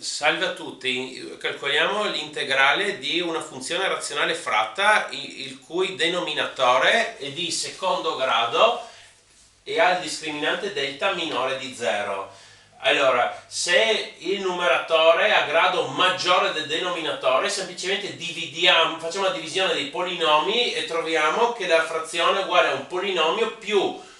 Salve a tutti, calcoliamo l'integrale di una funzione razionale fratta il cui denominatore è di secondo grado e ha il discriminante delta minore di 0. Allora, se il numeratore ha grado maggiore del denominatore, semplicemente dividiamo, facciamo la divisione dei polinomi e troviamo che la frazione è uguale a un polinomio più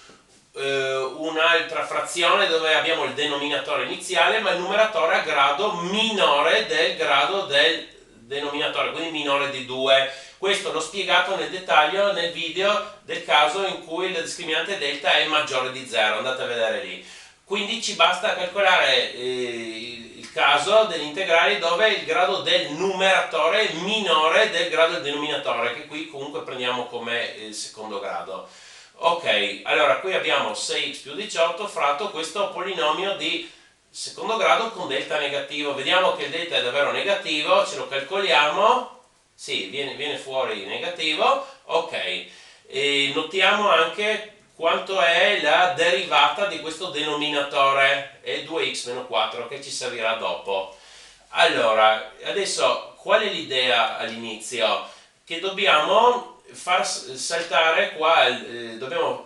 un'altra frazione dove abbiamo il denominatore iniziale, ma il numeratore ha grado minore del grado del denominatore, quindi minore di 2. Questo l'ho spiegato nel dettaglio nel video del caso in cui il discriminante delta è maggiore di 0, andate a vedere lì. Quindi ci basta calcolare il caso degli integrali dove il grado del numeratore è minore del grado del denominatore, che qui comunque prendiamo come il secondo grado. Ok, allora qui abbiamo 6x più 18 fratto questo polinomio di secondo grado con delta negativo. Vediamo che il delta è davvero negativo, ce lo calcoliamo. Sì, viene fuori negativo. Ok, e notiamo anche quanto è la derivata di questo denominatore, è 2x meno 4 che ci servirà dopo. Allora, adesso qual è l'idea all'inizio? Che dobbiamo far saltare qua, dobbiamo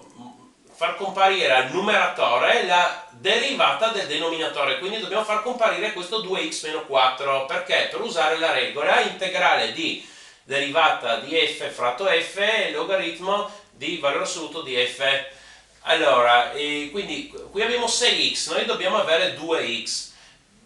far comparire al numeratore la derivata del denominatore, quindi dobbiamo far comparire questo 2x meno 4, perché per usare la regola integrale di derivata di f fratto f è il logaritmo di valore assoluto di f. Allora, quindi qui abbiamo 6x, noi dobbiamo avere 2x,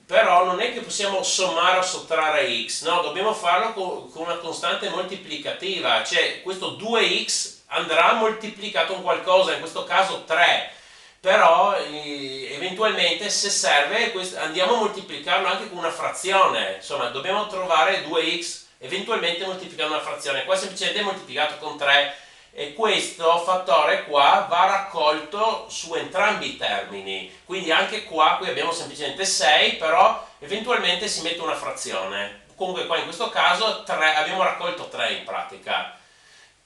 però non è che possiamo sommare o sottrarre x, no, dobbiamo farlo con una costante moltiplicativa, cioè questo 2x andrà moltiplicato con qualcosa, in questo caso 3, però eventualmente se serve andiamo a moltiplicarlo anche con una frazione, insomma dobbiamo trovare 2x eventualmente moltiplicando una frazione, qua semplicemente è moltiplicato con 3 e questo fattore qua va raccolto su entrambi i termini, quindi anche qui abbiamo semplicemente 6, però eventualmente si mette una frazione, comunque qua in questo caso 3, abbiamo raccolto 3 in pratica,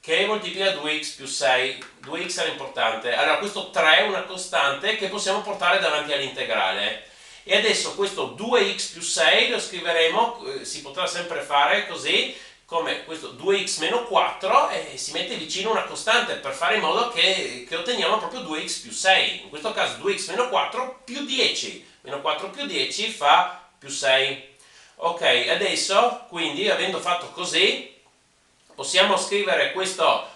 che moltiplica 2x più 6, 2x era importante, allora questo 3 è una costante che possiamo portare davanti all'integrale. E adesso questo 2x più 6 lo scriveremo, si potrà sempre fare così, come questo 2x meno 4 e si mette vicino una costante per fare in modo che otteniamo proprio 2x più 6. In questo caso 2x meno 4 più 10. Meno 4 più 10 fa più 6. Ok, adesso quindi avendo fatto così possiamo scrivere questa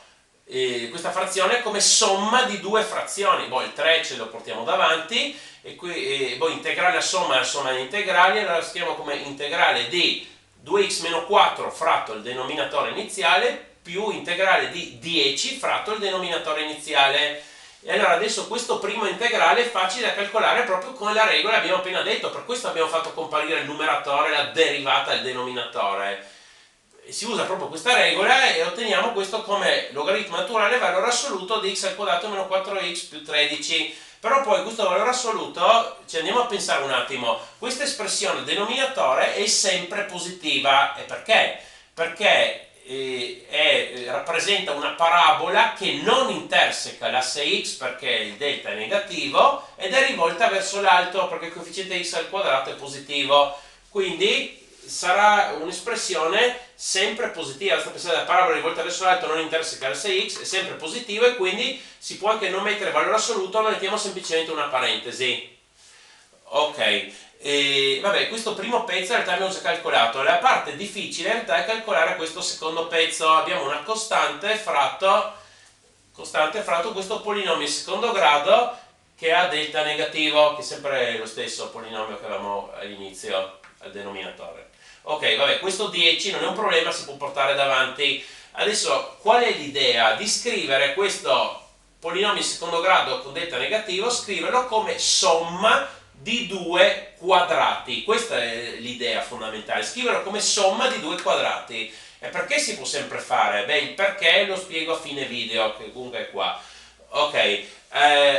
frazione come somma di due frazioni. Poi il 3 ce lo portiamo davanti e poi integrale a somma degli integrali, allora scriviamo come integrale di 2x meno 4 fratto il denominatore iniziale più integrale di 10 fratto il denominatore iniziale. E allora adesso questo primo integrale è facile da calcolare proprio con la regola che abbiamo appena detto, per questo abbiamo fatto comparire il numeratore, la derivata del denominatore. Si usa proprio questa regola e otteniamo questo come logaritmo naturale valore assoluto di x al quadrato meno 4x più 13. Però poi questo valore assoluto, andiamo a pensare un attimo, questa espressione denominatore è sempre positiva. E perché? Perché rappresenta una parabola che non interseca l'asse x perché il delta è negativo ed è rivolta verso l'alto perché il coefficiente x al quadrato è positivo. Quindi sarà un'espressione sempre positiva, la parabola rivolta verso l'alto non interseca l'asse x, è sempre positivo e quindi si può anche non mettere valore assoluto, ma mettiamo semplicemente una parentesi. Ok, vabbè, questo primo pezzo in realtà abbiamo già calcolato, la parte difficile in realtà è calcolare questo secondo pezzo, abbiamo una costante fratto questo polinomio di secondo grado che ha delta negativo, che è sempre lo stesso polinomio che avevamo all'inizio al denominatore. Ok, vabbè, questo 10 non è un problema, si può portare davanti. Adesso, qual è l'idea? Di scrivere questo polinomio di secondo grado con delta negativo, scriverlo come somma di due quadrati. Questa è l'idea fondamentale, scriverlo come somma di due quadrati. E perché si può sempre fare? Beh, il perché lo spiego a fine video, che comunque è qua. Ok,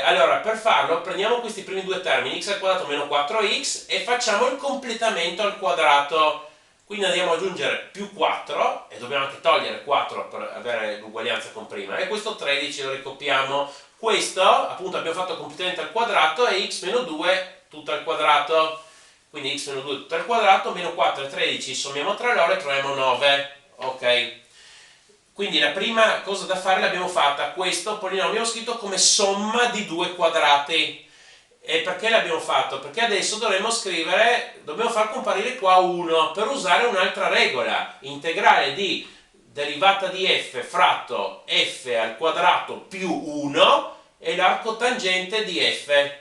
allora per farlo prendiamo questi primi due termini, x al quadrato meno 4x, e facciamo il completamento al quadrato. Quindi andiamo ad aggiungere più 4 e dobbiamo anche togliere 4 per avere l'uguaglianza con prima. E questo 13 lo ricopiamo. Questo appunto abbiamo fatto il completamento al quadrato e x meno 2 tutto al quadrato. quindi x meno 2 tutto al quadrato, meno 4 e 13 sommiamo tra loro e troviamo 9, ok? Quindi la prima cosa da fare l'abbiamo fatta, questo polinomio l'ho scritto come somma di due quadrati. E perché l'abbiamo fatto? Perché adesso dobbiamo far comparire qua 1 per usare un'altra regola, integrale di derivata di f fratto f al quadrato più 1 e l'arco tangente di f.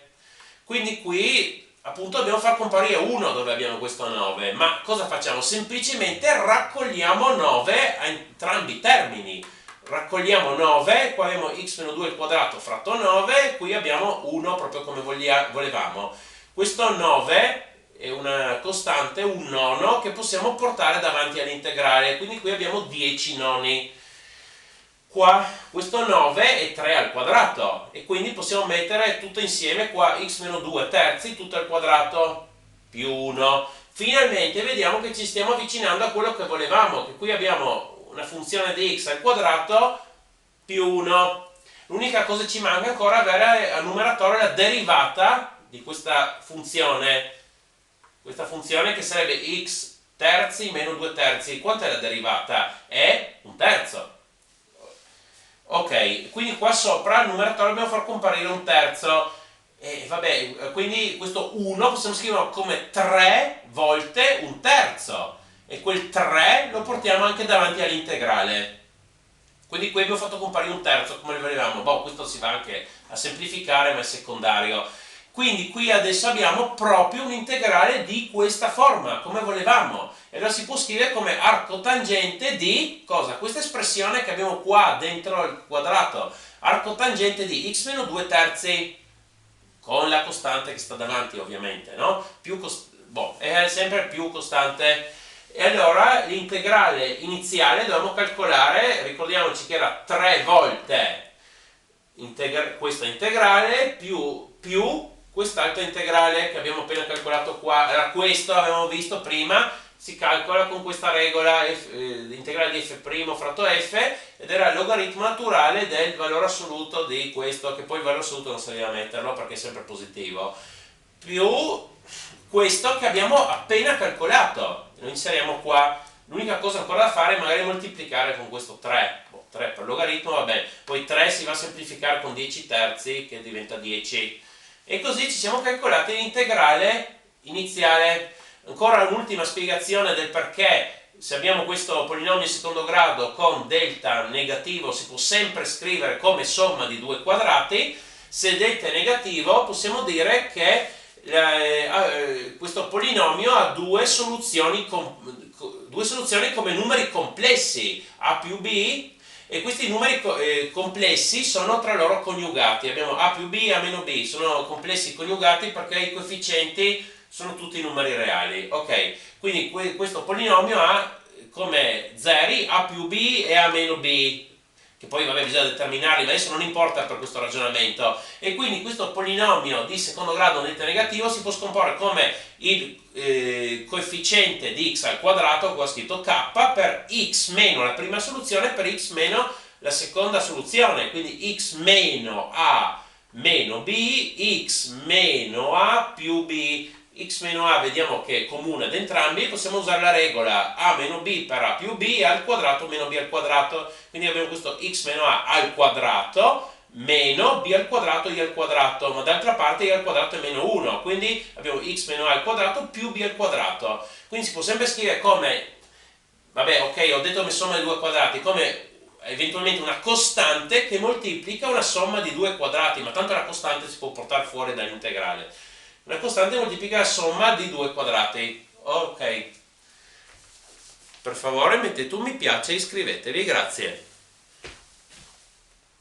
Quindi qui appunto dobbiamo far comparire 1 dove abbiamo questo 9, ma cosa facciamo? Semplicemente raccogliamo 9 a entrambi i termini. Raccogliamo 9, qua abbiamo x meno 2 al quadrato fratto 9, qui abbiamo 1 proprio come volevamo. Questo 9 è una costante, un nono, che possiamo portare davanti all'integrale, quindi qui abbiamo 10 noni. Qua questo 9 è 3 al quadrato e quindi possiamo mettere tutto insieme qua x meno 2 terzi tutto al quadrato più 1. Finalmente vediamo che ci stiamo avvicinando a quello che volevamo, che qui abbiamo una funzione di x al quadrato più 1. L'unica cosa che ci manca ancora è avere al numeratore la derivata di questa funzione che sarebbe x terzi meno 2 terzi. Quanto è la derivata? È un terzo. Ok, quindi qua sopra al numeratore dobbiamo far comparire un terzo. E vabbè, quindi questo 1 possiamo scriverlo come 3 volte un terzo. E quel 3 lo portiamo anche davanti all'integrale. Quindi qui abbiamo fatto comparire un terzo come volevamo. Boh, questo si va anche a semplificare, ma è secondario. Quindi qui adesso abbiamo proprio un integrale di questa forma, come volevamo. E allora si può scrivere come arco tangente di cosa? Questa espressione che abbiamo qua dentro il quadrato. Arco tangente di x meno 2 terzi, con la costante che sta davanti ovviamente, no? È sempre più costante. E allora l'integrale iniziale dobbiamo calcolare, ricordiamoci che era 3 volte questa integrale più quest'altra integrale che abbiamo appena calcolato qua, era questo, avevamo visto prima, si calcola con questa regola l'integrale di f' fratto f ed era il logaritmo naturale del valore assoluto di questo, che poi il valore assoluto non serviva a metterlo perché è sempre positivo, più questo che abbiamo appena calcolato. Lo inseriamo qua. L'unica cosa ancora da fare è magari moltiplicare con questo 3. 3 per logaritmo, vabbè, poi 3 si va a semplificare con 10 terzi che diventa 10. E così ci siamo calcolati l'integrale iniziale. Ancora un'ultima spiegazione del perché se abbiamo questo polinomio di secondo grado con delta negativo si può sempre scrivere come somma di due quadrati. Se delta è negativo possiamo dire che questo polinomio ha due soluzioni come numeri complessi a più b, e questi numeri complessi sono tra loro coniugati. Abbiamo a più b e a meno b, sono complessi coniugati perché i coefficienti sono tutti numeri reali. Ok, quindi questo polinomio ha come zeri a più b e a meno b, che poi vabbè bisogna determinarli, ma adesso non importa per questo ragionamento. E quindi questo polinomio di secondo grado delta negativo si può scomporre come il coefficiente di x al quadrato, qua ho scritto k, per x meno la prima soluzione per x meno la seconda soluzione, quindi x meno a meno b, x meno a più b. X meno a vediamo che è comune ad entrambi, possiamo usare la regola a meno b per a più b al quadrato meno b al quadrato, quindi abbiamo questo x meno a al quadrato meno b al quadrato i al quadrato, ma d'altra parte i al quadrato è meno 1, quindi abbiamo x meno a al quadrato più b al quadrato, quindi si può sempre scrivere come, vabbè ok, ho detto come somma di due quadrati, come eventualmente una costante che moltiplica una somma di due quadrati, ma tanto la costante si può portare fuori dall'integrale. Una costante moltiplica la somma di due quadrati. Ok. Per favore mettete un mi piace e iscrivetevi, grazie.